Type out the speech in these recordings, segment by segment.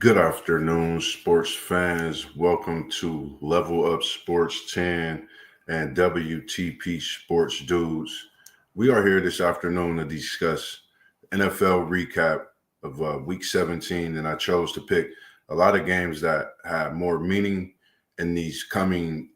Good afternoon, sports fans. Welcome to Level Up Sports 10 and WTP Sports Dudes. We are here this afternoon to discuss NFL recap of Week 17, and I chose to pick a lot of games that have more meaning in these coming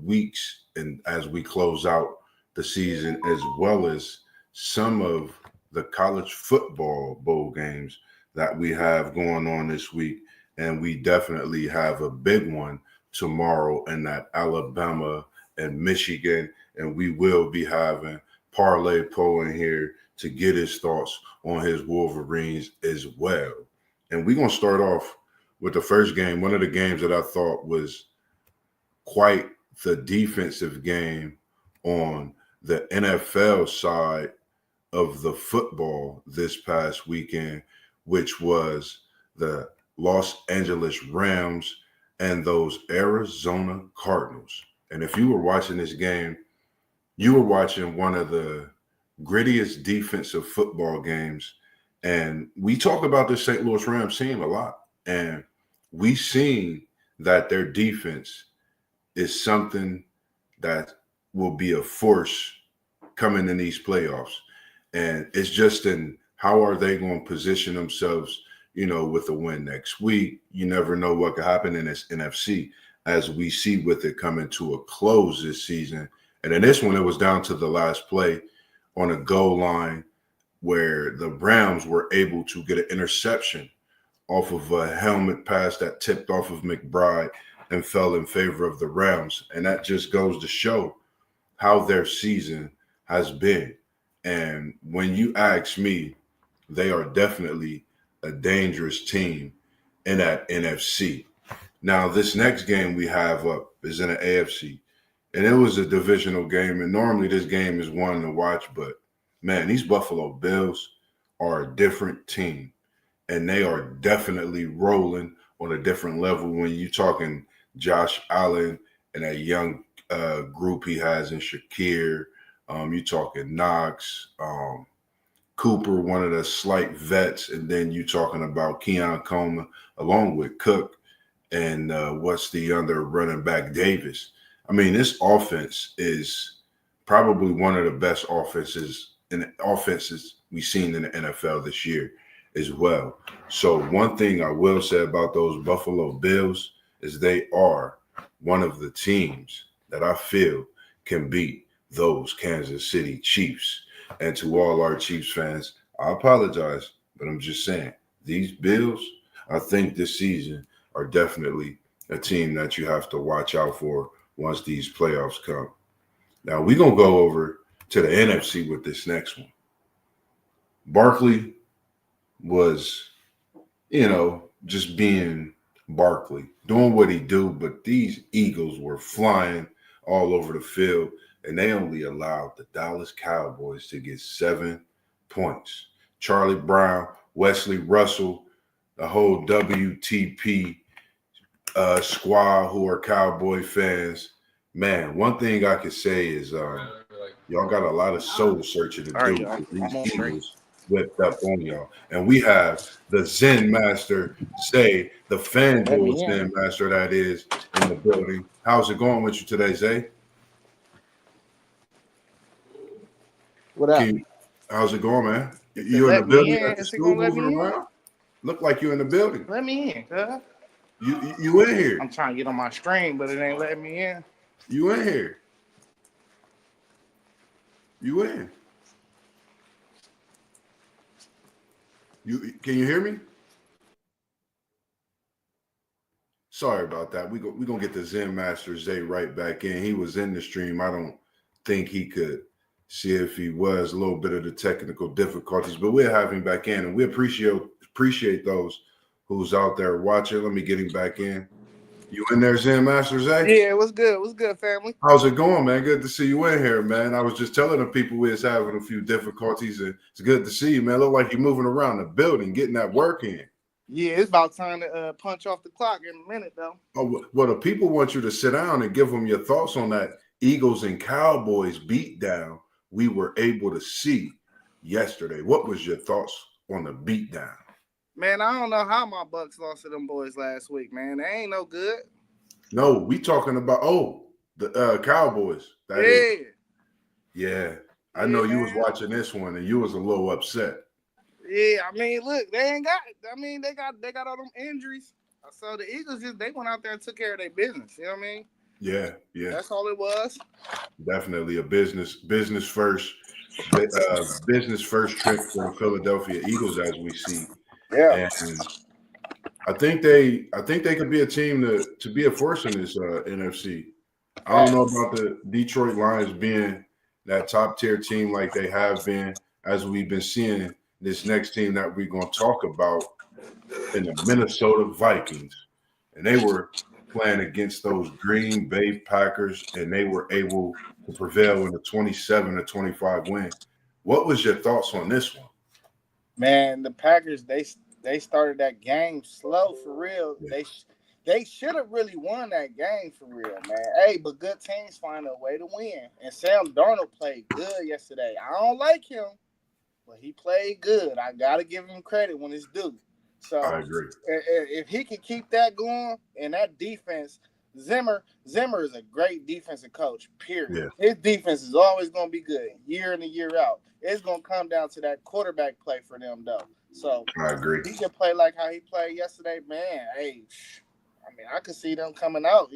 weeks, and as we close out the season, as well as some of the college football bowl games that we have going on this week. And we definitely have a big one tomorrow in that Alabama and Michigan. And we will be having Parlay Poe in here to get his thoughts on his Wolverines as well. And we're going to start off with the first game, one of the games that I thought was quite the defensive game on the NFL side of the football this past weekend, which was the Los Angeles Rams and those Arizona Cardinals. And if you were watching this game, you were watching one of the grittiest defensive football games. And we talk about the St. Louis Rams team a lot. And we seen that their defense is something that will be a force coming in these playoffs. And it's just in how are they going to position themselves, with a win next week. You never know what could happen in this NFC as we see with it coming to a close this season. And in this one, it was down to the last play on a goal line where the Browns were able to get an interception off of a helmet pass that tipped off of McBride and fell in favor of the Rams. And that just goes to show how their season has been. And when you ask me, they are definitely a dangerous team in that NFC. Now, this next game we have up is in the AFC, and it was a divisional game. And normally this game is one to watch, but man, these Buffalo Bills are a different team, and they are definitely rolling on a different level when you're talking Josh Allen and a young group he has in Shakir. You talking Knox, Cooper, one of the slight vets, and then you talking about Keon Coleman along with Cook and what's the other running back, Davis. I mean, this offense is probably one of the best offenses we've seen in the NFL this year as well. So one thing I will say about those Buffalo Bills is they are one of the teams that I feel can beat those Kansas City Chiefs. And to all our Chiefs fans, I apologize, but I'm just saying these Bills, I think this season are definitely a team that you have to watch out for once these playoffs come. Now we're going to go over to the NFC with this next one. Barkley was, just being Barkley, doing what he do, but these Eagles were flying all over the field. And they only allowed the Dallas Cowboys to get 7 points. Charlie Brown, Wesley Russell, the whole WTP squad who are Cowboy fans. Man, one thing I could say is y'all got a lot of soul searching to do with these Eagles whipped up on y'all. And we have the Zen Master, the FanDuel Zen Master that is in the building. How's it going with you today, Zay? What up? How's it going, man? You in the building at the school moving around? Look like you in the building. Let me in, cuz. You in here. I'm trying to get on my stream, but it ain't letting me in. You in here. You in. Can you hear me? Sorry about that. We're going to get the Zen Master Zay right back in. He was in the stream. I don't think he could see if he was a little bit of the technical difficulties, but we'll have him back in, and we appreciate those who's out there watching. Let me get him back in. You in there, Zen Master Zay? Yeah, what's good? What's good, family? How's it going, man? Good to see you in here, man. I was just telling the people we was having a few difficulties, and it's good to see you, man. Look like you're moving around the building, getting that work in. Yeah, it's about time to punch off the clock in a minute, though. Oh, well, the people want you to sit down and give them your thoughts on that Eagles and Cowboys beatdown we were able to see yesterday. What was your thoughts on the beatdown? Man, I don't know how my Bucks lost to them boys last week, man. They ain't no good. No, we talking about the Cowboys. That is, Yeah. yeah. I Yeah, know you was man. watching this one and you was a little upset. Yeah, I mean, look, they ain't got. I mean, they got all them injuries. So the Eagles they went out there and took care of their business. You know what I mean? Yeah, That's all it was. definitely a business first, business first trip for the Philadelphia Eagles, as we see, Yeah. and I think they could be a team to be a force in this NFC. I don't know about the Detroit Lions being that top tier team like they have been, as we've been seeing this next team that we're going to talk about in the Minnesota Vikings. And they were playing against those Green Bay Packers, and they were able to prevail in a 27-25 win. What was your thoughts on this one? Man, the Packers they started that game slow for real. Yeah. They should have really won that game for real, man. Hey, but good teams find a way to win. And Sam Darnold played good yesterday. I don't like him, but he played good. I gotta give him credit when it's due. So I agree. if he can keep that going and that defense, Zimmer is a great defensive coach. Period. Yeah. His defense is always going to be good year in and year out. It's going to come down to that quarterback play for them, though. So I agree. he can play like how he played yesterday, man. Hey, I mean, I could see them coming out.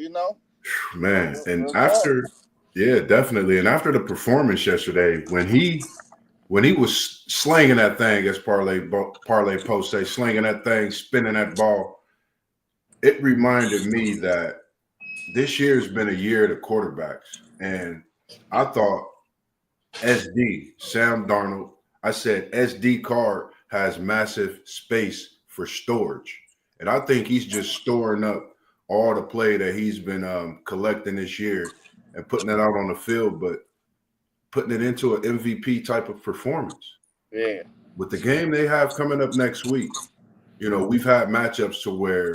Man, and after, yeah, definitely, and after the performance yesterday, when he was slinging that thing, as Parlay Post say, slinging that thing, spinning that ball, it reminded me that this year's been a year of the quarterbacks. And I thought Sam Darnold, I said SD card has massive space for storage. And I think he's just storing up all the play that he's been collecting this year and putting it out on the field, but putting it into an MVP type of performance. Yeah. With the game they have coming up next week, we've had matchups to where,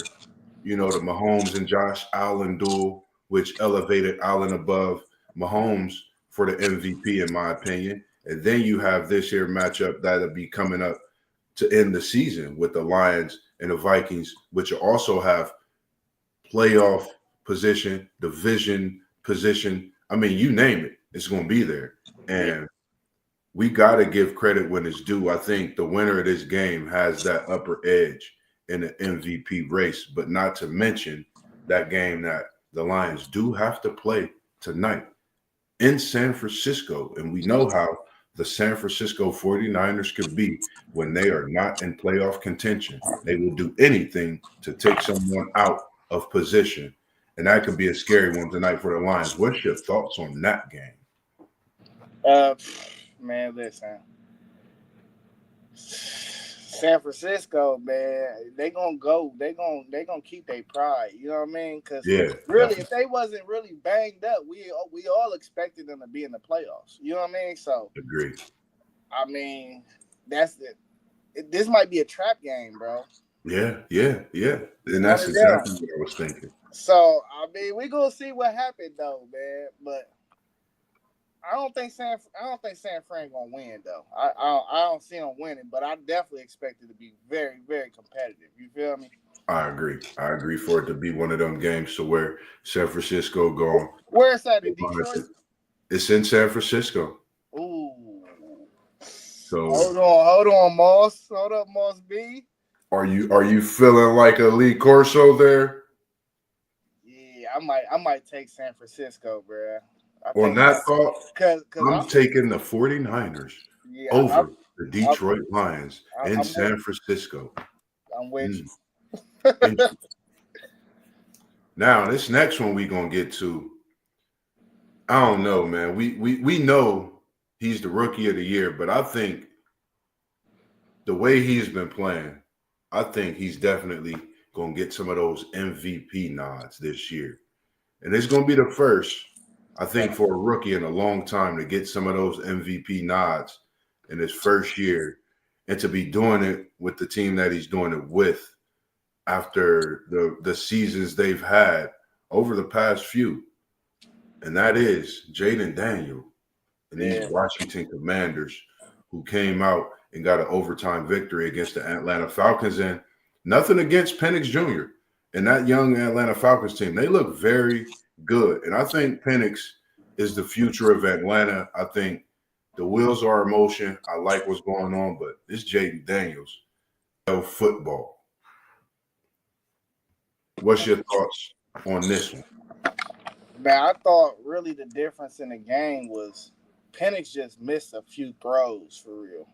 the Mahomes and Josh Allen duel, which elevated Allen above Mahomes for the MVP, in my opinion. And then you have this year matchup that'll be coming up to end the season with the Lions and the Vikings, which also have playoff position, division position. I mean, you name it, it's going to be there. And we got to give credit when it's due. I think the winner of this game has that upper edge in the MVP race, but not to mention that game that the Lions do have to play tonight in San Francisco. And we know how the San Francisco 49ers could be when they are not in playoff contention. They will do anything to take someone out of position. And that could be a scary one tonight for the Lions. What's your thoughts on that game? Man, listen. San Francisco, man, they gonna keep their pride. You know what I mean? Because really, if they wasn't really banged up, we all expected them to be in the playoffs. You know what I mean? So, agree. I mean, that's it. This might be a trap game, bro. Yeah. And that's exactly what I was thinking. So, I mean, we gonna see what happened though, man. But I don't think San Fran gonna win though. I don't see them winning, but I definitely expect it to be very, very competitive. You feel me? I agree for it to be one of them games to where San Francisco going. Where's that in Detroit? It's in San Francisco. Ooh. So hold on, Moss. Hold up, Moss B. Are you feeling like a Lee Corso there? Yeah, I might take San Francisco, bro. On that thought, cause I'm taking the 49ers over the Detroit Lions in San Francisco. I'm with you. Now, this next one we're going to get to, I don't know, man. We know he's the rookie of the year, but I think the way he's been playing, I think he's definitely going to get some of those MVP nods this year. And it's going to be the first, I think, for a rookie in a long time to get some of those MVP nods in his first year and to be doing it with the team that he's doing it with after the seasons they've had over the past few. And that is Jaden Daniel and these Washington Commanders who came out and got an overtime victory against the Atlanta Falcons. And nothing against Penix Jr. and that young Atlanta Falcons team. They look very good. And I think Penix is the future of Atlanta. I think the wheels are in motion. I like what's going on, but this Jaden Daniels, football. What's your thoughts on this one? Man, I thought really the difference in the game was Penix just missed a few throws for real.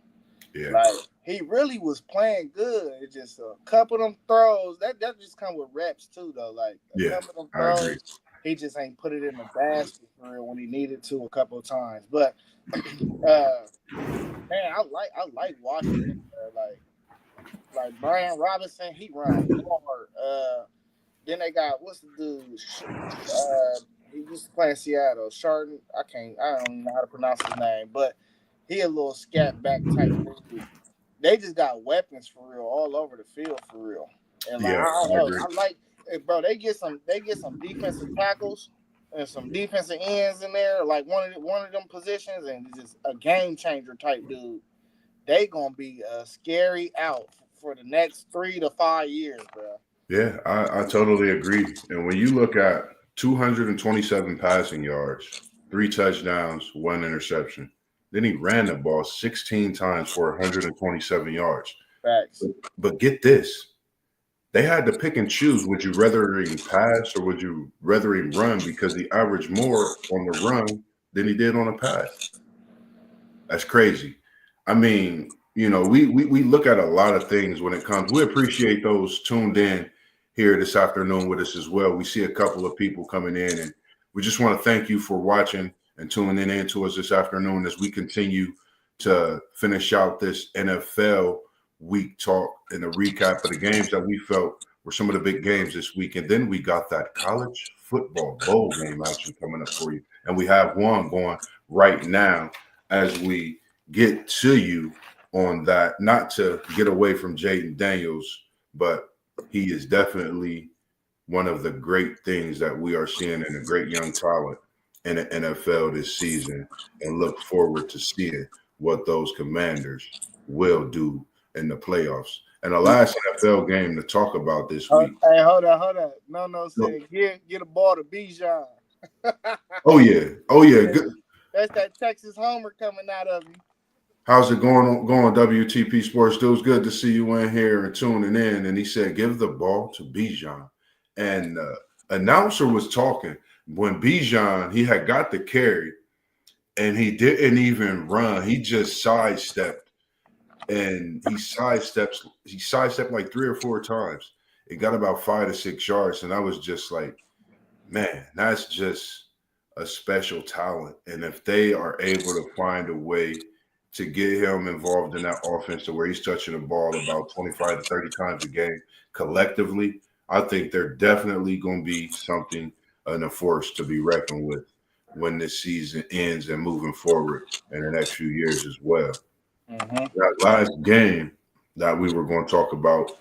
Yeah. Like he really was playing good. It's just a couple of them throws that just come with reps too, though. Like a couple of them throws, I agree. he just ain't put it in the basket for real when he needed to a couple of times. But man, I like Washington. Like Brian Robinson, he runs hard. Then they got what's the dude? He used to play in Seattle. Chardon. I don't even know how to pronounce his name, but he a little scat back type dude. They just got weapons for real all over the field for real. And like, Yeah, I don't know. agree. I like, bro. They get some defensive tackles and some defensive ends in there, like one of them positions, and just a game changer type dude. They gonna be scary out for the next 3 to 5 years, bro. Yeah, I totally agree. And when you look at 227 passing yards, 3 touchdowns, 1 interception, then he ran the ball 16 times for 127 yards. Facts. But get this. They had to pick and choose. Would you rather him pass or would you rather him run? Because he averaged more on the run than he did on the pass. That's crazy. I mean, you know, we look at a lot of things when it comes. We appreciate those tuned in here this afternoon with us as well. We see a couple of people coming in, and we just want to thank you for watching and tuning in to us this afternoon as we continue to finish out this NFL week talk and a recap of the games that we felt were some of the big games this week. And then we got that college football bowl game action coming up for you. And we have one going right now as we get to you on that, not to get away from Jaden Daniels, but he is definitely one of the great things that we are seeing in a great young talent in the NFL this season, and look forward to seeing what those Commanders will do in the playoffs. And the last NFL game to talk about this week. Hey, hold on. No, said get a ball to Bijan. Oh yeah. Good. That's that Texas homer coming out of you. How's it going, WTP Sports? It was good to see you in here and tuning in. And he said, give the ball to Bijan. And announcer was talking when Bijan, he had got the carry and he didn't even run. He just sidestepped, and he sidestepped like 3 or 4 times. It got about 5 to 6 yards. And I was just like, man, that's just a special talent. And if they are able to find a way to get him involved in that offense to where he's touching the ball about 25 to 30 times a game collectively, I think they're definitely going to be something and a force to be reckoned with when this season ends and moving forward in the next few years as well. Mm-hmm. That last game that we were going to talk about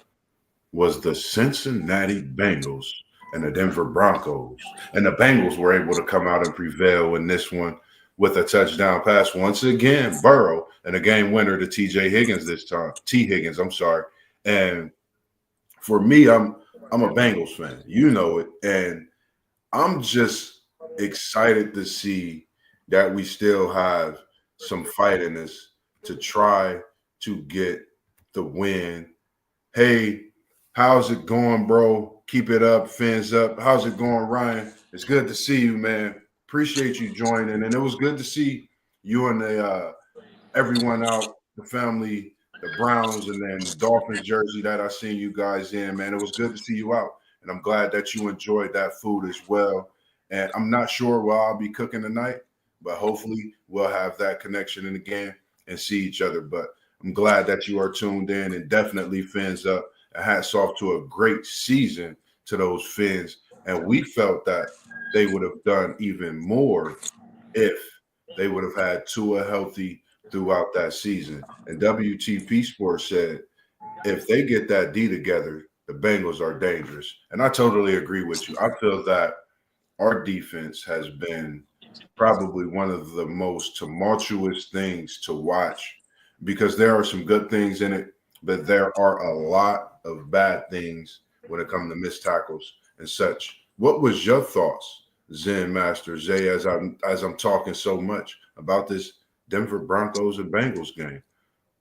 was the Cincinnati Bengals and the Denver Broncos. And the Bengals were able to come out and prevail in this one with a touchdown pass once again, Burrow, and a game winner to T Higgins this time. I'm sorry. And for me, I'm a Bengals fan. You know it. And I'm just excited to see that we still have some fight in us to try to get the win. Hey, how's it going, bro? Keep it up, fins up. How's it going, Ryan? It's good to see you, man. Appreciate you joining. And it was good to see you and the everyone out, the family, the Browns, and then the Dolphins jersey that I seen you guys in, man. It was good to see you out. And I'm glad that you enjoyed that food as well. And I'm not sure what I'll be cooking tonight, but hopefully we'll have that connection in the game and see each other. But I'm glad that you are tuned in, and definitely fins up. And hats off to a great season to those Fins. And we felt that they would have done even more if they would have had Tua healthy throughout that season. And WTP Sports said, if they get that D together, the Bengals are dangerous. And I totally agree with you. I feel that our defense has been probably one of the most tumultuous things to watch because there are some good things in it, but there are a lot of bad things when it comes to missed tackles and such. What was your thoughts, Zen Master Zay, as I'm talking so much about this Denver Broncos and Bengals game?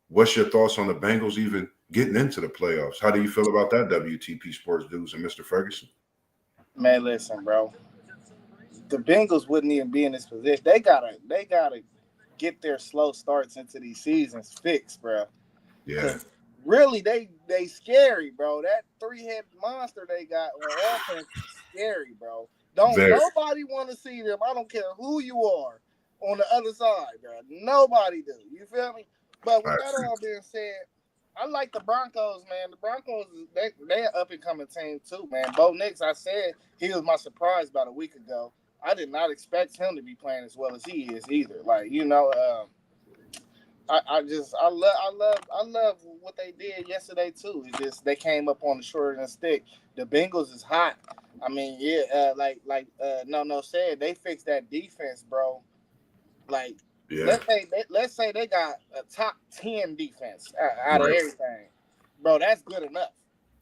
What's your thoughts on the Bengals even getting into the playoffs? How do you feel about that, WTP Sports Dudes and Mr. Ferguson? Man, listen, bro. The Bengals wouldn't even be in this position. They gotta get their slow starts into these seasons fixed, bro. Yeah, Cause really, they scary, bro. That three-head monster they got on offense is scary, bro. Don't very. nobody want to see them. I don't care who you are on the other side, bro. Nobody do. You feel me? But I with that agree. all being said, I like the Broncos, man. The Broncos, they an up and coming team too, man. Bo Nix, I said he was my surprise about a week ago. I did not expect him to be playing as well as he is either. Like I love what they did yesterday too. It's just they came up on the short end of the stick. The Bengals is hot. I mean, yeah, no said they fixed that defense, bro. Like Yeah, let's say they got a top 10 defense out of right. everything, bro. That's good enough.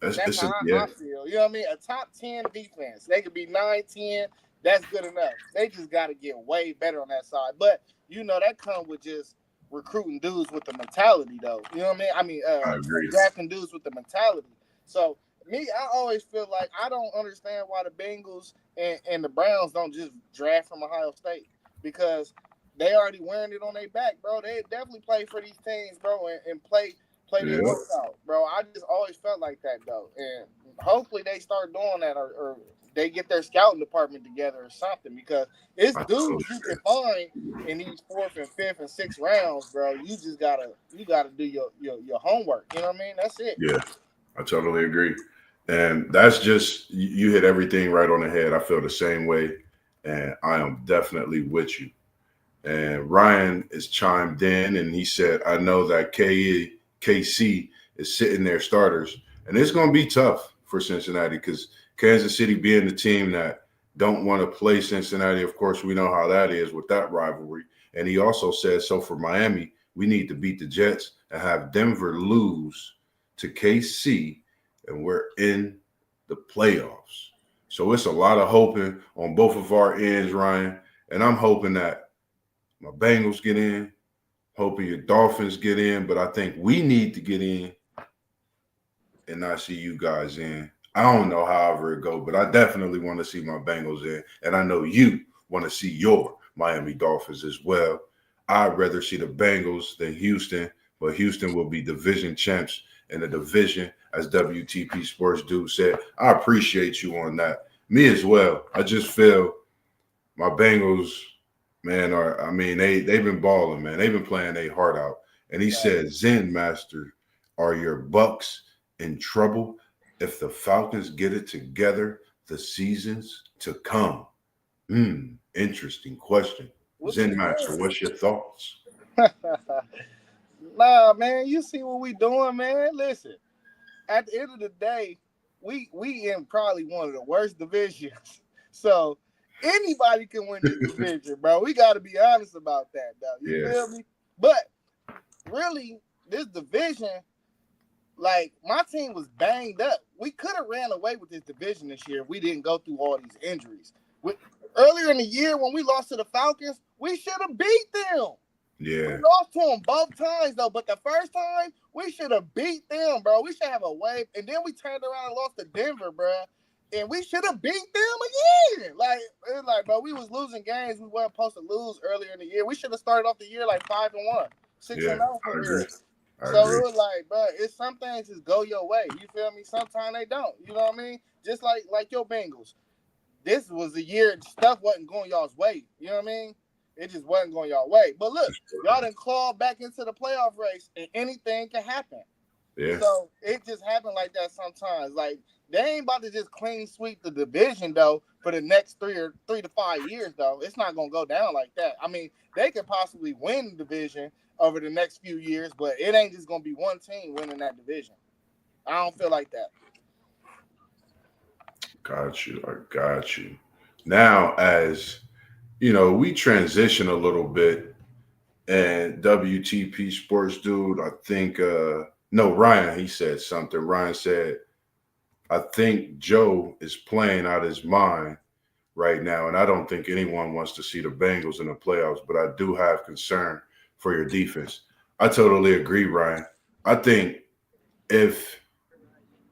That's how Yeah, I feel. You know what I mean? A top 10 defense. They could be 9-10. That's good enough. They just got to get way better on that side. But that comes with just recruiting dudes with the mentality, though. You know what I mean? I agree. Drafting dudes with the mentality. So me, I always feel like I don't understand why the Bengals and the Browns don't just draft from Ohio State, because they already wearing it on their back, bro. They definitely play for these teams, bro, and play their Yeah, hearts out, bro. I just always felt like that, though, and hopefully they start doing that, or they get their scouting department together or something, because it's I totally dudes you agree. can find in these fourth and fifth and sixth rounds, bro. You gotta do your homework. You know what I mean? That's it. Yeah, I totally agree. And that's just, you hit everything right on the head. I feel the same way. And I am definitely with you. And Ryan is chimed in and he said, I know that KC is sitting their starters. And it's going to be tough for Cincinnati because Kansas City being the team that don't want to play Cincinnati, of course, we know how that is with that rivalry. And he also said, so for Miami, we need to beat the Jets and have Denver lose to KC, and we're in the playoffs. So it's a lot of hoping on both of our ends, Ryan. And I'm hoping that my Bengals get in, hoping your Dolphins get in, but I think we need to get in and not see you guys in. I don't know however it go, but I definitely want to see my Bengals in, and I know you want to see your Miami Dolphins as well. I'd rather see the Bengals than Houston, but Houston will be division champs in the division, as WTP Sports Dude said. I appreciate you on that. Me as well. I just feel my Bengals, man, they've been balling, man. They've been playing their heart out. And he Right. said, Zen Master, are your Bucks in trouble if the Falcons get it together the seasons to come? Interesting question. What you Zen Master, what's your thoughts? mean? Nah, man. You see what we doing, man? Listen. At the end of the day, we in probably one of the worst divisions. So anybody can win this division, bro. We got to be honest about that, though. You Yeah, feel me? But really, this division, like my team was banged up. We could have ran away with this division this year if we didn't go through all these injuries. Earlier in the year when we lost to the Falcons, we should have beat them. We yeah, lost to them both times, though. But the first time, we should have beat them, bro. We should have a wave. And then we turned around and lost to Denver, bro. And we should have beat them again. Like, bro, we was losing games we weren't supposed to lose earlier in the year. We should have started off the year like 5-1, 6-0 yeah. for I agree. real. I So agree. it was like, bro, it's some things just go your way. You feel me? Sometimes they don't. You know what I mean? Just like your Bengals. This was a year stuff wasn't going y'all's way. You know what I mean? It just wasn't going y'all way. But look, y'all done clawed back into the playoff race, and anything can happen. Yeah, So it just happened like that sometimes. Like they ain't about to just clean sweep the division though for the next 3 to 5 years though. It's not gonna go down like that. I mean, they could possibly win the division over the next few years, but it ain't just gonna be one team winning that division. I don't feel like that. got you. I got you. Now, as you know, we transition a little bit And WTP Sports Dude, I think, no, Ryan, he said something. Ryan said, I think Joe is playing out his mind right now. And I don't think anyone wants to see the Bengals in the playoffs, but I do have concern for your defense. I totally agree, Ryan. I think if,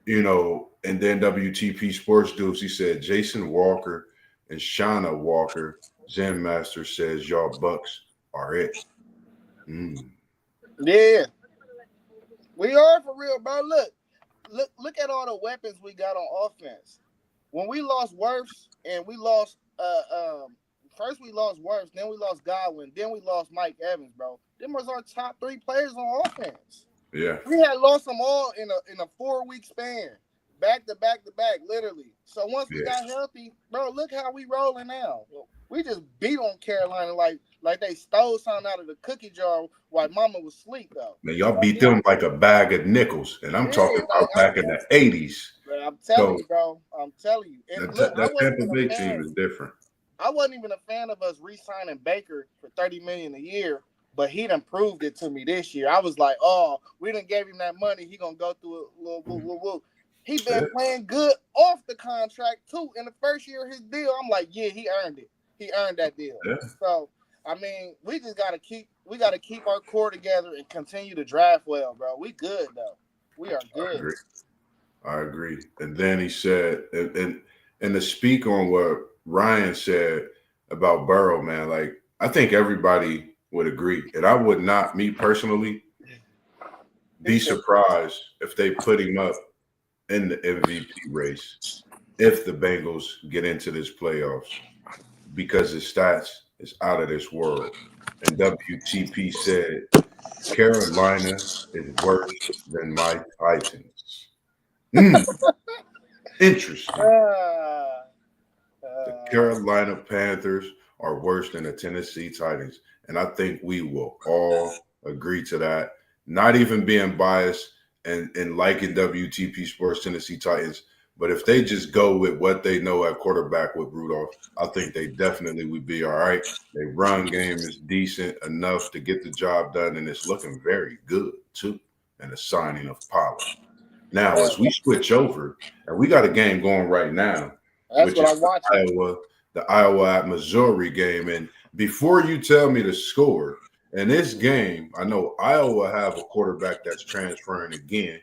and then WTP Sports Dudes, he said Jason Walker and Shauna Walker, Zen Master says y'all Bucks are it. Yeah, we are for real, bro. Look at all the weapons we got on offense. When we lost Wirfs and we lost first we lost Wirfs, then we lost Godwin, then we lost Mike Evans, bro. Them was our top 3 players on offense. Yeah. We had lost them all in a 4-week span. Back to back to back, literally. So once we got healthy, bro, look how we rolling now. We just beat on Carolina like they stole something out of the cookie jar while Mama was asleep, though. Man, y'all beat them like a bag of nickels, and I'm talking about back in the 80s. I'm telling you, bro. I'm telling you. And look, that Tampa Bay team is different. I wasn't even a fan of us re-signing Baker for $30 million a year, but he done proved it to me this year. I was like, oh, we done gave him that money. He gonna go through a little woo. He been playing good off the contract too. In the first year of his deal, I'm like, yeah, he earned it. He earned that deal. Yeah. So, I mean, we just gotta keep our core together and continue to draft well, bro. We good though. We are good. I agree. And then he said, and to speak on what Ryan said about Burrow, man, like I think everybody would agree, and I would not, me personally, be surprised if they put him up in the MVP race if the Bengals get into this playoffs, because his stats is out of this world. And WTP said Carolina is worse than my Titans. Interesting. The Carolina Panthers are worse than the Tennessee Titans. And I think we will all agree to that. Not even being biased and liking WTP Sports Tennessee Titans. But if they just go with what they know at quarterback with Rudolph, I think they definitely would be all right. Their run game is decent enough to get the job done, and it's looking very good, too, and the signing of Pollard. Now, as we switch over, and we got a game going right now, which is the Iowa at Missouri game. And before you tell me the score, in this game, I know Iowa have a quarterback that's transferring again,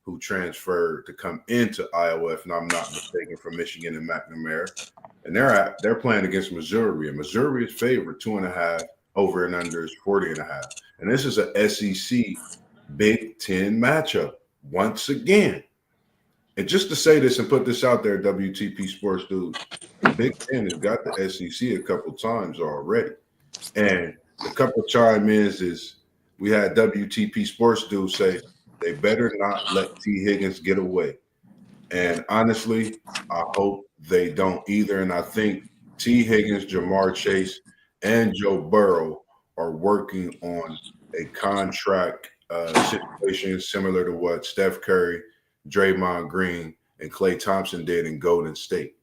who transferred to come into Iowa, if I'm not mistaken, from Michigan and McNamara. And they're playing against Missouri, and Missouri is favored 2.5, over and under is 40.5. And this is a SEC Big Ten matchup once again. And just to say this and put this out there, WTP Sports Dude, the Big Ten has got the SEC a couple times already. And the couple chime is we had WTP Sports Dude say they better not let T. Higgins get away. And honestly, I hope they don't either. And I think T. Higgins, Jamar Chase, and Joe Burrow are working on a contract situation similar to what Steph Curry, Draymond Green, and Klay Thompson did in Golden State.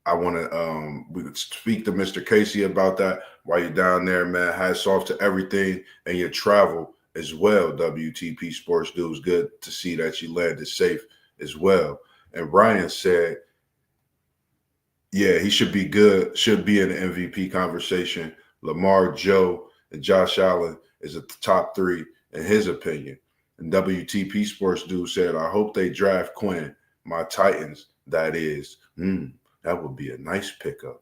I want to we could speak to Mr. Casey about that while you're down there, man. Hats off to everything and your travel as well. WTP Sports Dudes, good to see that you landed safe as well. And Ryan said, yeah, he should be good, should be in the MVP conversation. Lamar, Joe, and Josh Allen is at the top 3 in his opinion. And WTP Sports Dude said, I hope they draft Quinn, my Titans, that is. That would be a nice pickup.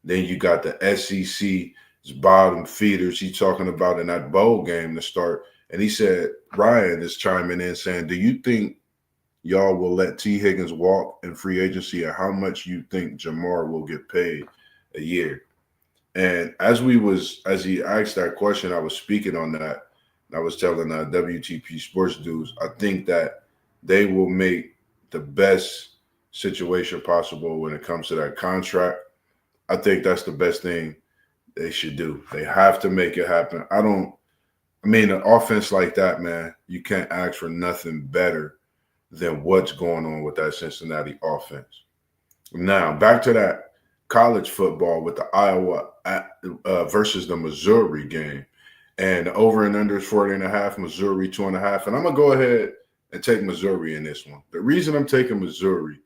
Then you got the SEC's bottom feeders he's talking about in that bowl game to start. And he said, Ryan is chiming in saying, do you think y'all will let T. Higgins walk in free agency, and how much you think Jamar will get paid a year? And as he asked that question, I was speaking on that. I was telling WTP Sports Dudes, I think that they will make the best situation possible when it comes to that contract. I think that's the best thing they should do. They have to make it happen. An offense like that, man, you can't ask for nothing better than what's going on with that Cincinnati offense. Now, back to that college football with the Iowa versus the Missouri game. And over and under is 40.5, Missouri 2.5. And I'm going to go ahead and take Missouri in this one. The reason I'm taking Missouri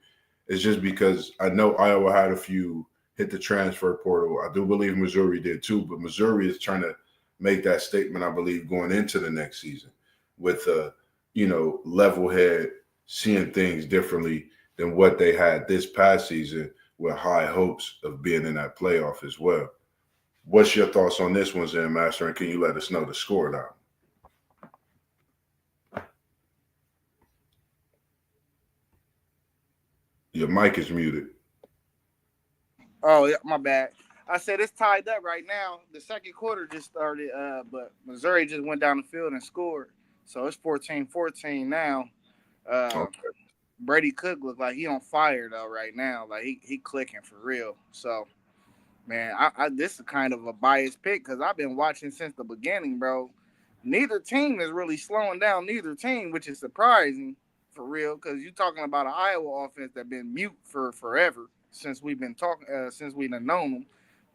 is just because I know Iowa had a few hit the transfer portal. I do believe Missouri did too, but Missouri is trying to make that statement, I believe, going into the next season with a, level head, seeing things differently than what they had this past season with high hopes of being in that playoff as well. What's your thoughts on this one, Zen Master? And can you let us know the score now? Your mic is muted. Oh, yeah, my bad. I said it's tied up right now. The second quarter just started, but Missouri just went down the field and scored. So it's 14-14 now. Okay. Brady Cook look like he on fire though right now. Like he clicking for real. So man, I this is kind of a biased pick because I've been watching since the beginning, bro. Neither team is really slowing down neither team, which is surprising for real. Because you're talking about an Iowa offense that been mute for forever since we've been talking since we've known them.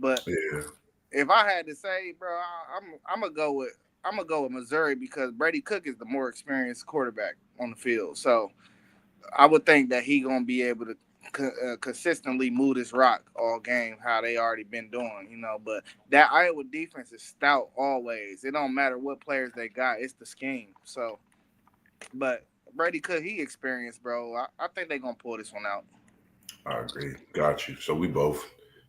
But Yeah. if I had to say, bro, I'm gonna go with Missouri because Brady Cook is the more experienced quarterback on the field. So I would think that he gonna be able to consistently move this rock all game, how they already been doing, But that Iowa defense is stout always. It don't matter what players they got; it's the scheme. So, but Brady Cook, he experienced, bro. I think they gonna pull this one out. I agree. Got you. So we both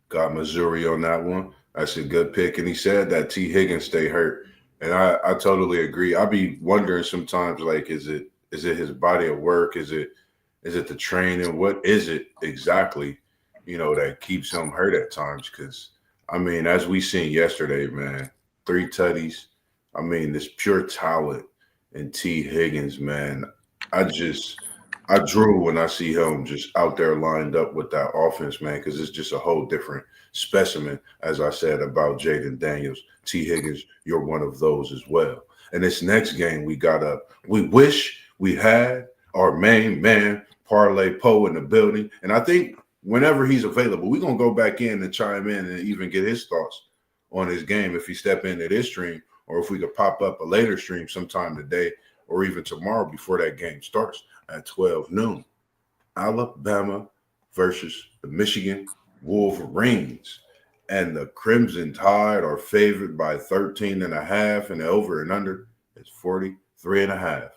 got Missouri on that one. That's a good pick. And he said that T. Higgins stay hurt. And I totally agree. I be wondering sometimes, like, is it his body of work? Is it the training? What is it exactly, that keeps him hurt at times? Because I mean, as we seen yesterday, man, 3 tutties. I mean, this pure talent in T. Higgins, man. I just I drew when I see him just out there lined up with that offense, man, because it's just a whole different specimen, as I said about Jaden Daniels. T. Higgins, you're one of those as well. And this next game we got up, we wish we had our main man, Parlay Poe, in the building. And I think whenever he's available, we're going to go back in and chime in and even get his thoughts on his game if he step into this stream or if we could pop up a later stream sometime today or even tomorrow before that game starts at 12 noon. Alabama versus the Michigan Wolverines. And the Crimson Tide are favored by 13.5, and the over and under is 43.5.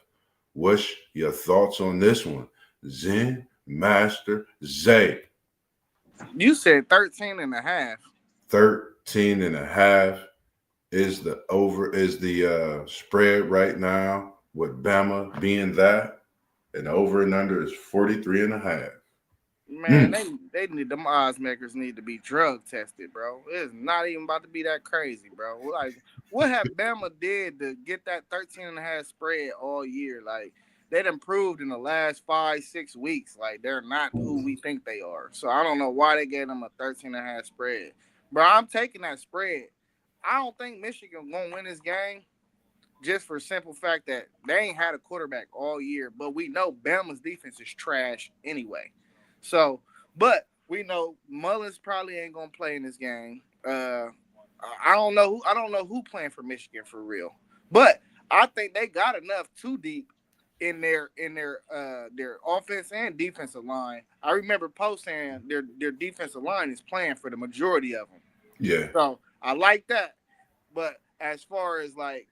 What's your thoughts on this one? Zen Master Zay. You said 13.5. 13.5 is the spread right now with Bama being that. And over and under is 43.5. Man, they need them odds makers need to be drug tested, bro. It's not even about to be that crazy, bro. Like, what have Bama did to get that 13.5 spread all year? Like, they done proved in the last 5-6 weeks, like they're not who we think they are. So I don't know why they gave them a 13.5 spread. Bro, I'm taking that spread. I don't think Michigan gonna win this game just for simple fact that they ain't had a quarterback all year, but we know Bama's defense is trash anyway. So, but we know Mullins probably ain't gonna play in this game. I don't know who playing for Michigan for real, but I think they got enough too deep in their offense and defensive line. I remember Poe saying their defensive line is playing for the majority of them. Yeah. So I like that, but as far as like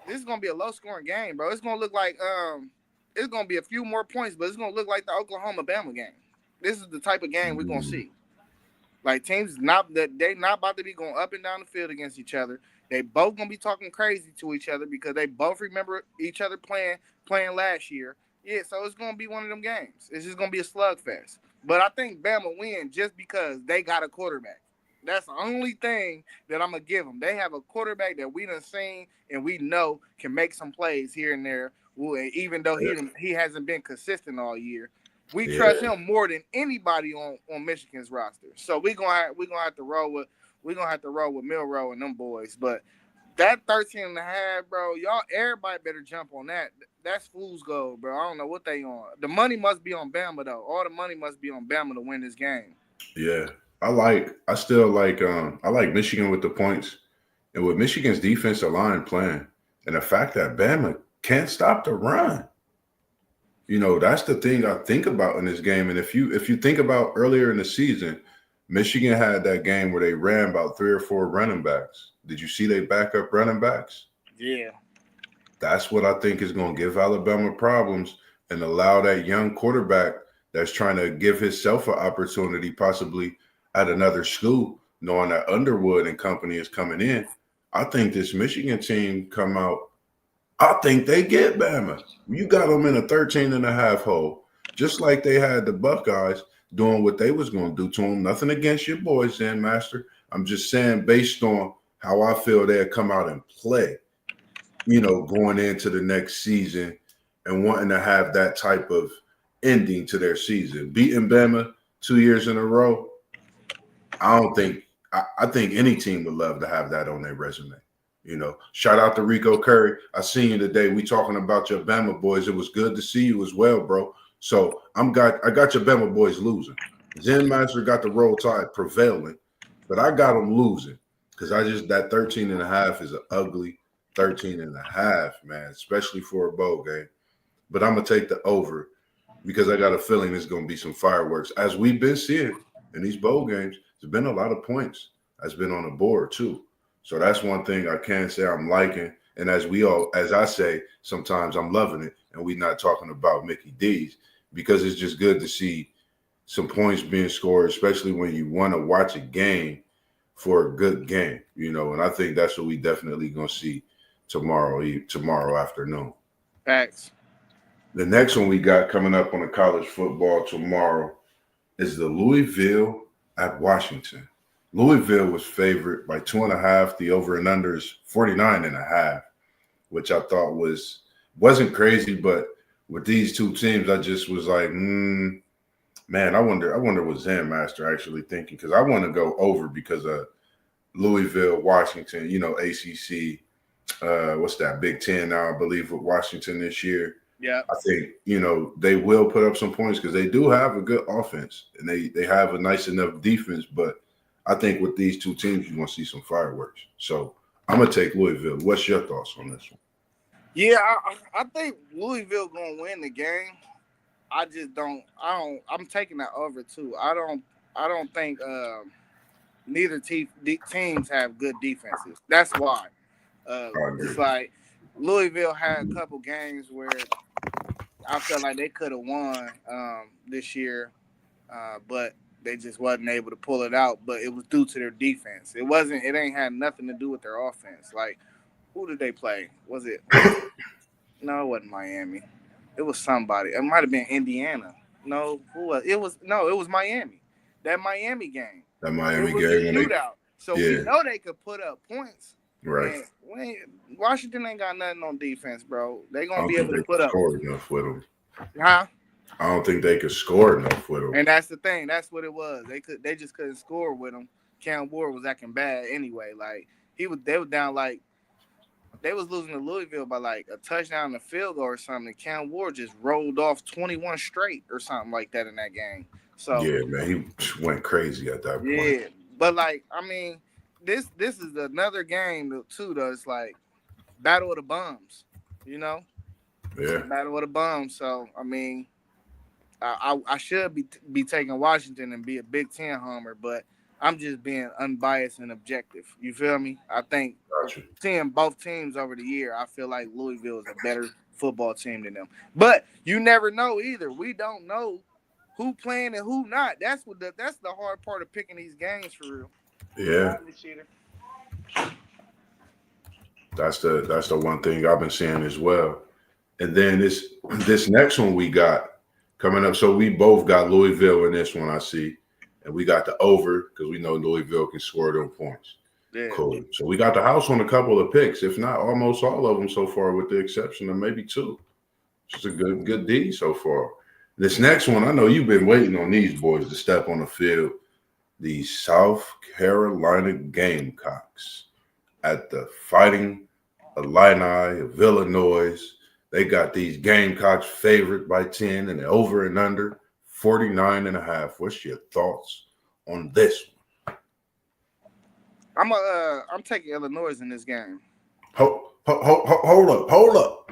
this is gonna be a low scoring game, bro. It's gonna look like it's gonna be a few more points, but it's gonna look like the Oklahoma Bama game. This is the type of game we're gonna see. Like teams not that they not about to be going up and down the field against each other. They both gonna be talking crazy to each other because they both remember each other playing last year. Yeah, so it's gonna be one of them games. It's just gonna be a slugfest. But I think Bama win just because they got a quarterback. That's the only thing that I'm gonna give them. They have a quarterback that we done seen and we know can make some plays here and there. Even though he hasn't been consistent all year, we trust him more than anybody on Michigan's roster. So we're gonna have to roll with Milroe and them boys. But that 13.5, bro, y'all everybody better jump on that. That's fool's gold, bro. I don't know what they on. The money must be on Bama though. All the money must be on Bama to win this game. Yeah. I like Michigan with the points. And with Michigan's defensive line playing, and the fact that Bama can't stop the run, that's the thing I think about in this game. And if you think about earlier in the season, Michigan had that game where they ran about 3 or 4 running backs. Did you see they backup running backs? Yeah. That's what I think is going to give Alabama problems and allow that young quarterback that's trying to give himself an opportunity possibly at another school, knowing that Underwood and company is coming in. I think this Michigan team come out. I think they get Bama. You got them in a 13.5 hole, just like they had the Buckeyes doing what they was going to do to them. Nothing against your boys, Zen Master. I'm just saying based on how I feel they'll come out and play, going into the next season and wanting to have that type of ending to their season. Beating Bama 2 years in a row, I think any team would love to have that on their resume. Shout out to Rico Curry. I seen you today. We talking about your Bama boys. It was good to see you as well, bro. So I got your Bama boys losing. Zen Master got the Roll Tide prevailing, but I got them losing because that 13.5 is an ugly 13.5, man, especially for a bowl game. But I'm gonna take the over because I got a feeling there's gonna be some fireworks. As we've been seeing in these bowl games, there's been a lot of points that's been on the board too. So that's one thing I can say I'm liking. And as I say, sometimes I'm loving it. And we're not talking about Mickey D's because it's just good to see some points being scored, especially when you want to watch a game for a good game, and I think that's what we definitely going to see tomorrow afternoon. Facts. The next one we got coming up on the college football tomorrow is the Louisville at Washington. Louisville was favored by 2.5. The over and under is 49.5, which I thought wasn't crazy, but with these two teams, I just was like, man, I wonder what Zen Master actually thinking, because I want to go over because of Louisville, Washington, ACC. What's that? Big Ten now, I believe, with Washington this year. Yeah, I think they will put up some points because they do have a good offense and they have a nice enough defense, but I think with these two teams, you want to see some fireworks. So I'm going to take Louisville. What's your thoughts on this one? Yeah, I think Louisville going to win the game. I'm taking that over too. I don't think neither teams have good defenses. That's why. It's like Louisville had a couple games where I felt like they could have won this year, but they just wasn't able to pull it out. But it was due to their defense. It ain't had nothing to do with their offense. Like, who did they play? Was it? No, it wasn't Miami. It was somebody. It might have been Indiana. No, who was? It was Miami. That Miami game. That Miami game. It was a shootout. So we know they could put up points. Right. Washington ain't got nothing on defense, bro. They gonna be able to put up. Score enough with them. Huh? I don't think they could score enough with them. And that's the thing. That's what it was. They just couldn't score with them. Cam Ward was acting bad anyway. Like they were down like they was losing to Louisville by like a touchdown and a field goal or something. And Cam Ward just rolled off 21 straight or something like that in that game. So yeah, man, he went crazy at that point. Yeah, but like I mean, this is another game too. Though it's like battle of the bums, Yeah, battle of the bums. So I mean, I should be taking Washington and be a Big Ten homer, but I'm just being unbiased and objective. You feel me? I think seeing both teams over the year, I feel like Louisville is a better football team than them. But you never know either. We don't know who playing and who not. That's the hard part of picking these games for real. Yeah. That's the one thing I've been seeing as well. And then this next one we got coming up. So we both got Louisville in this one, I see. And we got the over because we know Louisville can score them points. Yeah. Cool. So we got the house on a couple of picks, if not almost all of them so far, with the exception of maybe two. Just a good D so far. This next one, I know you've been waiting on these boys to step on the field. The South Carolina Gamecocks at the Fighting Illini of Illinois. They got these Gamecocks favored by 10 and over and under 49.5. What's your thoughts on this one? I'm taking Illinois in this game. Hold up.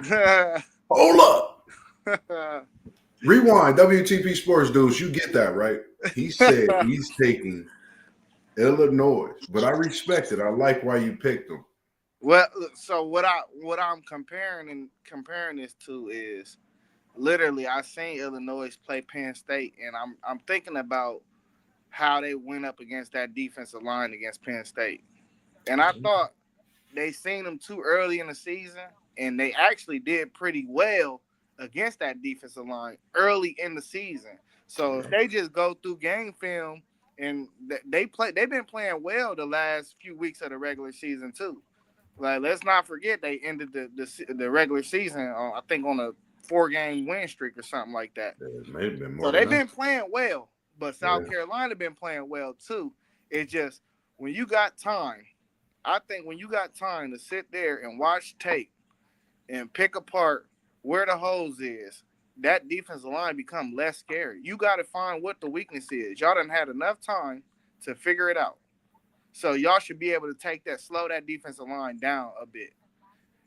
Rewind. WTP Sports dudes, you get that right. He said he's taking Illinois, but I respect it. I like why you picked them. Well, so what I'm comparing this to is literally I seen Illinois play Penn State, and I'm thinking about how they went up against that defensive line against Penn State, and I thought they seen them too early in the season, and they actually did pretty well against that defensive line early in the season. So if they just go through game film and they've been playing well the last few weeks of the regular season too. Like, let's not forget they ended the regular season, I think, on a 4-game win streak or something like that. So they've been playing well, but South Carolina been playing well too. It's just when you got time, I think when you got time to sit there and watch tape and pick apart where the holes is, that defensive line become less scary. You got to find what the weakness is. Y'all done had enough time to figure it out. So y'all should be able to take that, slow that defensive line down a bit.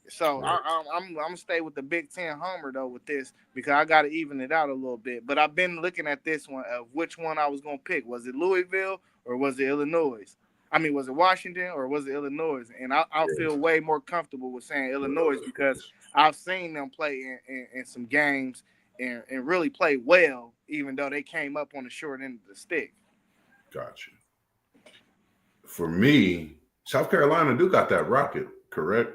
So I'm gonna stay with the Big Ten homer though with this because I got to even it out a little bit. But I've been looking at this one of which one I was gonna pick. Was it Louisville or was it Illinois? I mean, was it Washington or was it Illinois? And I feel way more comfortable with saying Illinois because I've seen them play in some games and really play well, even though they came up on the short end of the stick. Gotcha. For me, South Carolina do got that rocket, correct?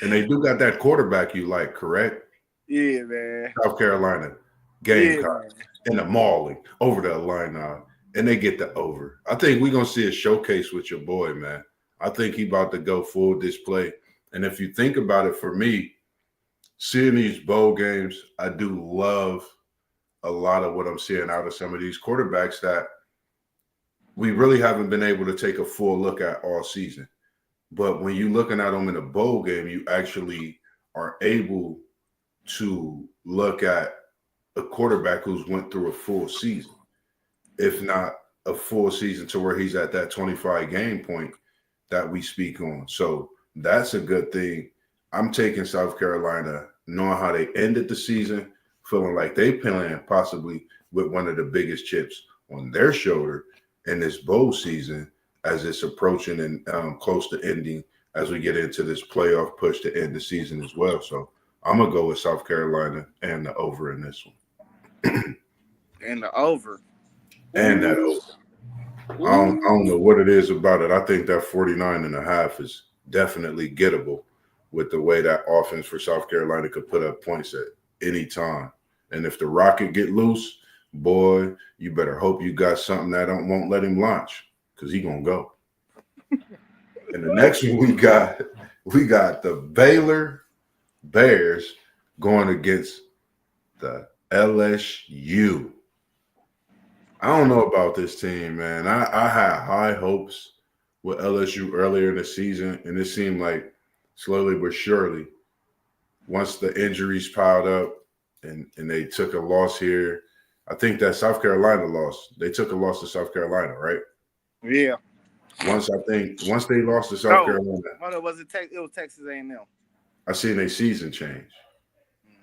And they do got that quarterback you like, correct? Yeah, man. South Carolina, Gamecocks, and the mauling over the Illini, and they get the over. I think we're going to see a showcase with your boy, man. I think he about to go full display. And if you think about it, for me, seeing these bowl games, I do love a lot of what I'm seeing out of some of these quarterbacks that we really haven't been able to take a full look at all season. But when you're looking at them in a bowl game, you actually are able to look at a quarterback who's went through a full season, if not a full season to where he's at that 25 game point that we speak on. So that's a good thing. I'm taking South Carolina, knowing how they ended the season, feeling like they playing possibly with one of the biggest chips on their shoulder in this bowl season as it's approaching and close to ending as we get into this playoff push to end the season as well. So I'm going to go with South Carolina and the over in this one. And the over. And that over. I don't know what it is about it. I think that 49.5 is definitely gettable with the way that offense for South Carolina could put up points at any time. And if the Rocket get loose, boy, you better hope you got something that won't let him launch because he going to go. And the next one we got the Baylor Bears going against the LSU. I don't know about this team, man. I had high hopes with LSU earlier in the season, and it seemed like slowly but surely, once the injuries piled up and they took a loss here, I think that South Carolina lost. They took a loss to South Carolina, right? Yeah. Once they lost to South Carolina. It was Texas A&M. I seen their season change.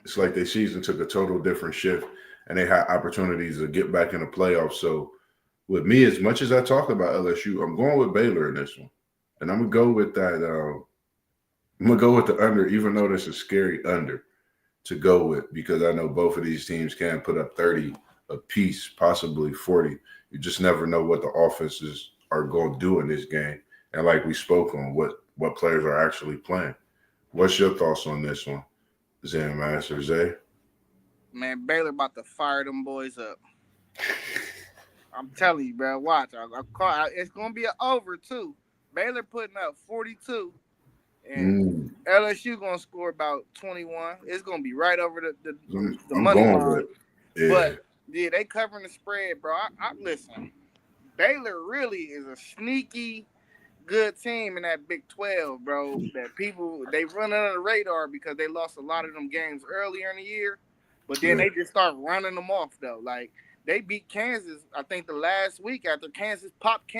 It's like their season took a total different shift, and they had opportunities to get back in the playoffs. So with me, as much as I talk about LSU, I'm going with Baylor in this one. And I'm going to go with that. I'm going to go with the under, even though that's a scary under to go with, because I know both of these teams can put up 30 apiece, possibly 40. You just never know what the offenses are going to do in this game. And like we spoke on, what players are actually playing. What's your thoughts on this one, Zen Master Zay? Man, Baylor about to fire them boys up. I'm telling you, bro. Watch. It's going to be an over, too. Baylor putting up 42. And LSU going to score about 21. It's going to be right over the money line. Yeah. But, yeah, they covering the spread, bro. I listen. Baylor really is a sneaky good team in that Big 12, bro. That people, they run under the radar because they lost a lot of them games earlier in the year. But then they just start running them off, though. Like, they beat Kansas, I think, the last week after Kansas popped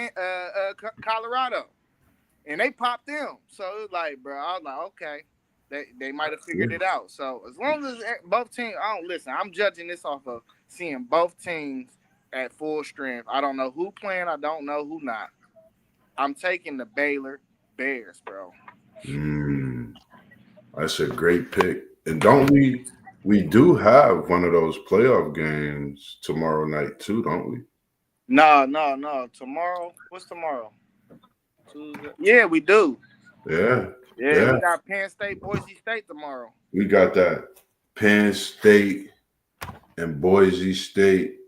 Colorado. And they popped them. So it was like, bro, I was like, okay. They might have figured it out. So as long as both teams, I don't listen. I'm judging this off of seeing both teams at full strength. I don't know who playing. I don't know who not. I'm taking the Baylor Bears, bro. That's a great pick. And don't we do have one of those playoff games tomorrow night too, don't we? No. Tomorrow, what's tomorrow? Tuesday. Yeah, we do. Yeah. We got Penn State, Boise State tomorrow. We got that Penn State and Boise State.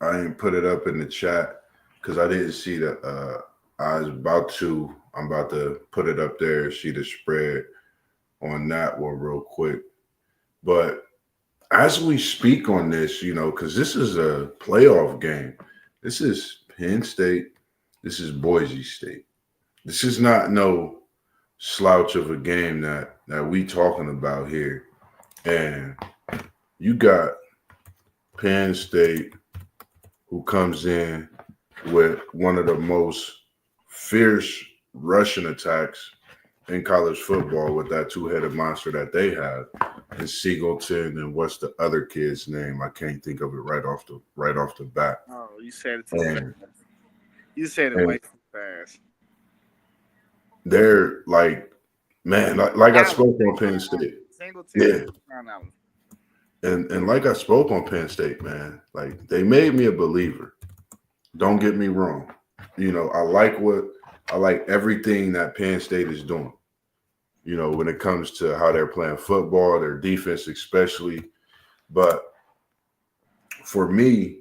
I didn't put it up in the chat because I didn't see the I'm about to put it up there, see the spread on that one real quick. But as we speak on this, because this is a playoff game. This is Penn State. This is Boise State. This is not no slouch of a game that we talking about here. And you got Penn State, who comes in with one of the most fierce rushing attacks in college football with that two-headed monster that they have, and Singleton, and what's the other kid's name? I can't think of it right off the bat. Oh, you said it too fast. You said it way too fast. They're like, man, like I spoke on Penn State. Singleton. Yeah. And like I spoke on Penn State, man, like they made me a believer. Don't get me wrong. I like everything that Penn State is doing. When it comes to how they're playing football, their defense especially. But for me,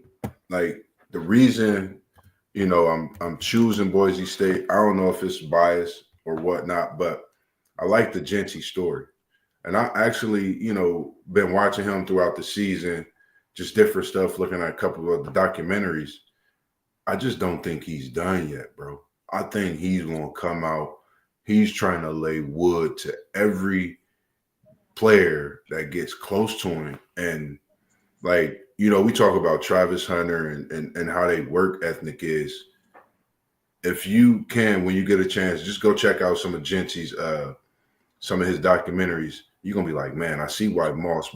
like the reason, I'm choosing Boise State, I don't know if it's bias or whatnot, but I like the Genty story. And I actually, been watching him throughout the season, just different stuff, looking at a couple of the documentaries. I just don't think he's done yet, bro. I think he's going to come out. He's trying to lay wood to every player that gets close to him. And like, we talk about Travis Hunter and how they work ethic is. If you can, when you get a chance, just go check out some of Genty's, some of his documentaries. You're going to be like, man, I see why Moss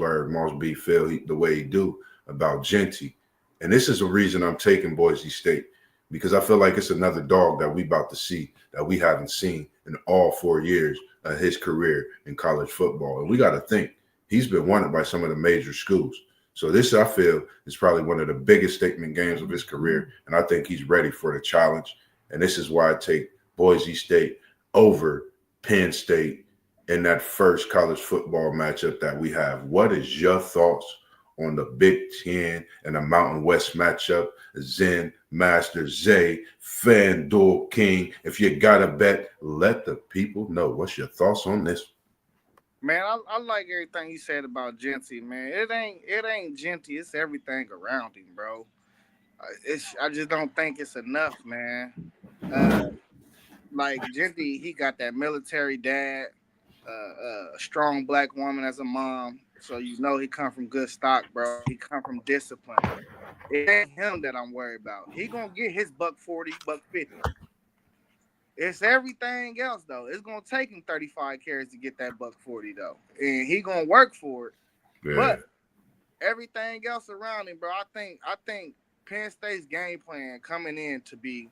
B feel the way he do about Genty. And this is the reason I'm taking Boise State, because I feel like it's another dog that we about to see that we haven't seen in all 4 years of his career in college football. And we got to think, he's been wanted by some of the major schools. So this, I feel, is probably one of the biggest statement games of his career. And I think he's ready for the challenge. And this is why I take Boise State over Penn State in that first college football matchup that we have. What is your thoughts on the Big Ten and the Mountain West matchup? Zen, Master, Zay, FanDuel King. If you got a bet, let the people know. What's your thoughts on this? Man, I like everything you said about Genty, man. It ain't Genty. It's everything around him, bro. I just don't think it's enough, man. Like Genty, he got that military dad, a strong black woman as a mom. So he come from good stock, bro. He come from discipline. It ain't him that I'm worried about. He gonna get his $140, $150. It's everything else though. It's gonna take him 35 carries to get that $140 though, and he gonna work for it. Yeah. But everything else around him, bro, I think Penn State's game plan coming in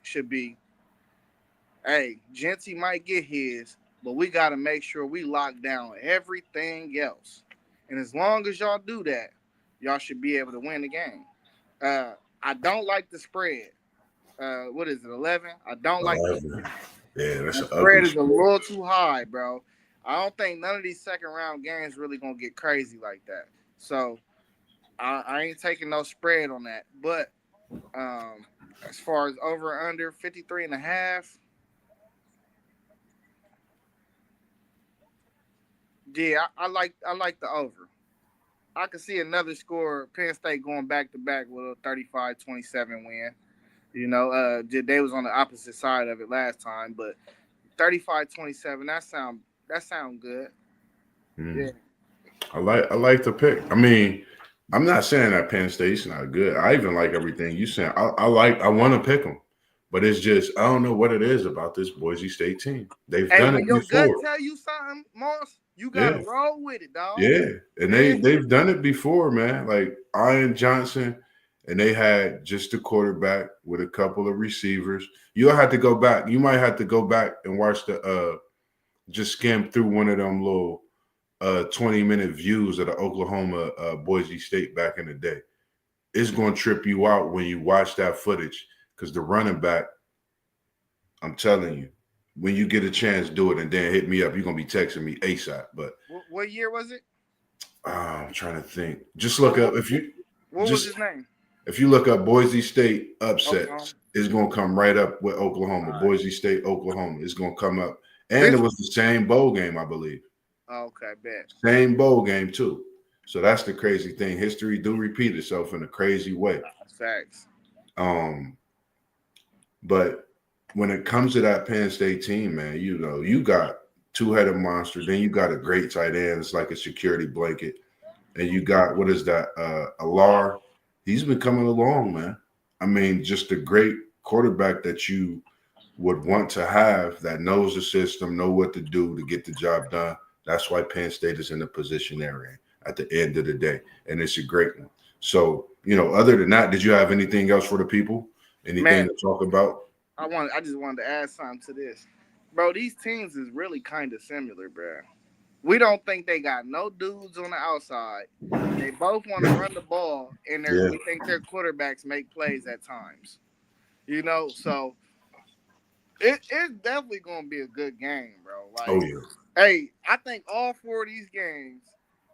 should be, hey, Genty might get his, but we got to make sure we lock down everything else. And as long as y'all do that, y'all should be able to win the game. I don't like the spread. What is it, 11? I don't like the spread is a little too high, bro. I don't think none of these second-round games really going to get crazy like that. So I ain't taking no spread on that. But as far as over under 53.5, yeah, I like the over. I could see another score, Penn State going back-to-back with a 35-27 win. They was on the opposite side of it last time, but 35-27, that sound good. Yeah. I like the pick. I mean, I'm not saying that Penn State's not good. I even like everything you saying. I want to pick them, but it's just I don't know what it is about this Boise State team. They've Hey, done when it your gut before. tell you something, Moss, you gotta Yeah, roll with it, dog. yeah, and Yeah. they've done it before, man. Like Ian Johnson, and they had just a quarterback with a couple of receivers. You'll have to go back. You might have to go back and watch the just skim through one of them little 20-minute views of the Oklahoma Boise State back in the day. It's going to trip you out when you watch that footage because the running back, I'm telling you, when you get a chance, do it and then hit me up. You're going to be texting me ASAP. But What year was it? I'm trying to think. Just look up what was his name? If you look up Boise State upsets, Oklahoma. it's going to come right up with Oklahoma. Right. Boise State, Oklahoma. It's going to come up. And This it was the same bowl game, I believe. Okay, bet. Same bowl game, too. So that's the crazy thing. History do repeat itself in a crazy way. Facts. But when it comes to that Penn State team, man, you know, you got two-headed monster. Then you got a great tight end. It's like a security blanket. And you got, what is that? Alar. He's been coming along, man. I mean, just a great quarterback that you would want to have that knows the system, know what to do to get the job done. That's why Penn State is in the position they're in at the end of the day. And it's a great one. So, you know, other than that, did you have anything else for the people? Anything to talk about? I just wanted to add something to this. Bro, these teams is really kind of similar, bro. We don't think they got no dudes on the outside. They both want to run the ball, and we think their quarterbacks make plays at times. You know, so it's definitely going to be a good game, bro. Like, hey, I think all four of these games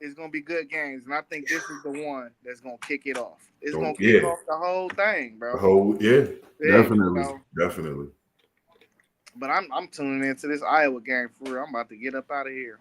is going to be good games, and I think this is the one that's going to kick it off. It's going to kick off the whole thing, bro. Definitely. But I'm tuning into this Iowa game for real. I'm about to get up out of here.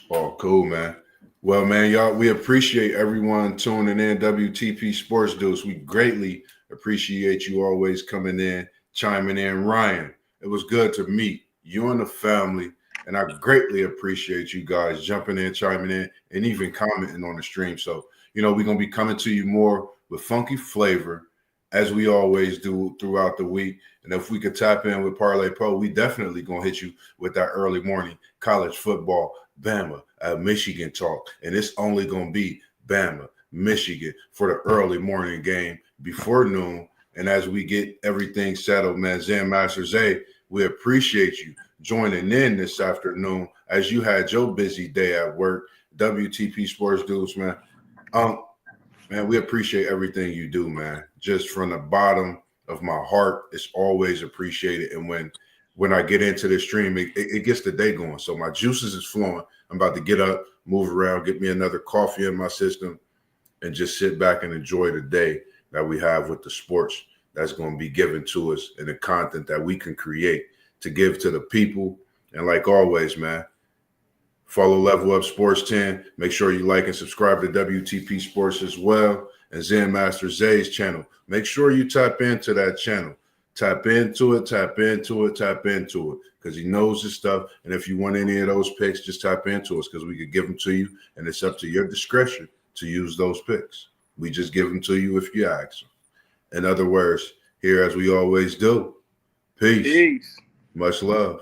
Oh, cool, man. Well, man, y'all, we appreciate everyone tuning in. WTP Sports Dudes, we greatly appreciate you always coming in, chiming in. Ryan, it was good to meet you and the family, and I greatly appreciate you guys jumping in, chiming in, and even commenting on the stream. So, you know, we're going to be coming to you more with funky flavor, as we always do throughout the week. And if we could tap in with Parlay Pro, we definitely going to hit you with that early morning college football, Bama, Michigan talk. And it's only going to be Bama, Michigan for the early morning game before noon. And as we get everything settled, man, Zen Master Zay, we appreciate you joining in this afternoon as you had your busy day at work. WTP Sports Dudes, man. Man, we appreciate everything you do, man. Just from the bottom of my heart, it's always appreciated. And when I get into this stream, it gets the day going. So my juices is flowing. I'm about to get up, move around, get me another coffee in my system, and just sit back and enjoy the day that we have with the sports that's going to be given to us and the content that we can create to give to the people. And like always, man, follow Level Up Sports 10. Make sure you like and subscribe to WTP Sports as well. And Zen Master Zay's channel. Make sure you tap into that channel. Tap into it, because he knows his stuff. And if you want any of those picks, just tap into us because we could give them to you. And it's up to your discretion to use those picks. We just give them to you if you ask them. In other words, here as we always do, peace. Much love.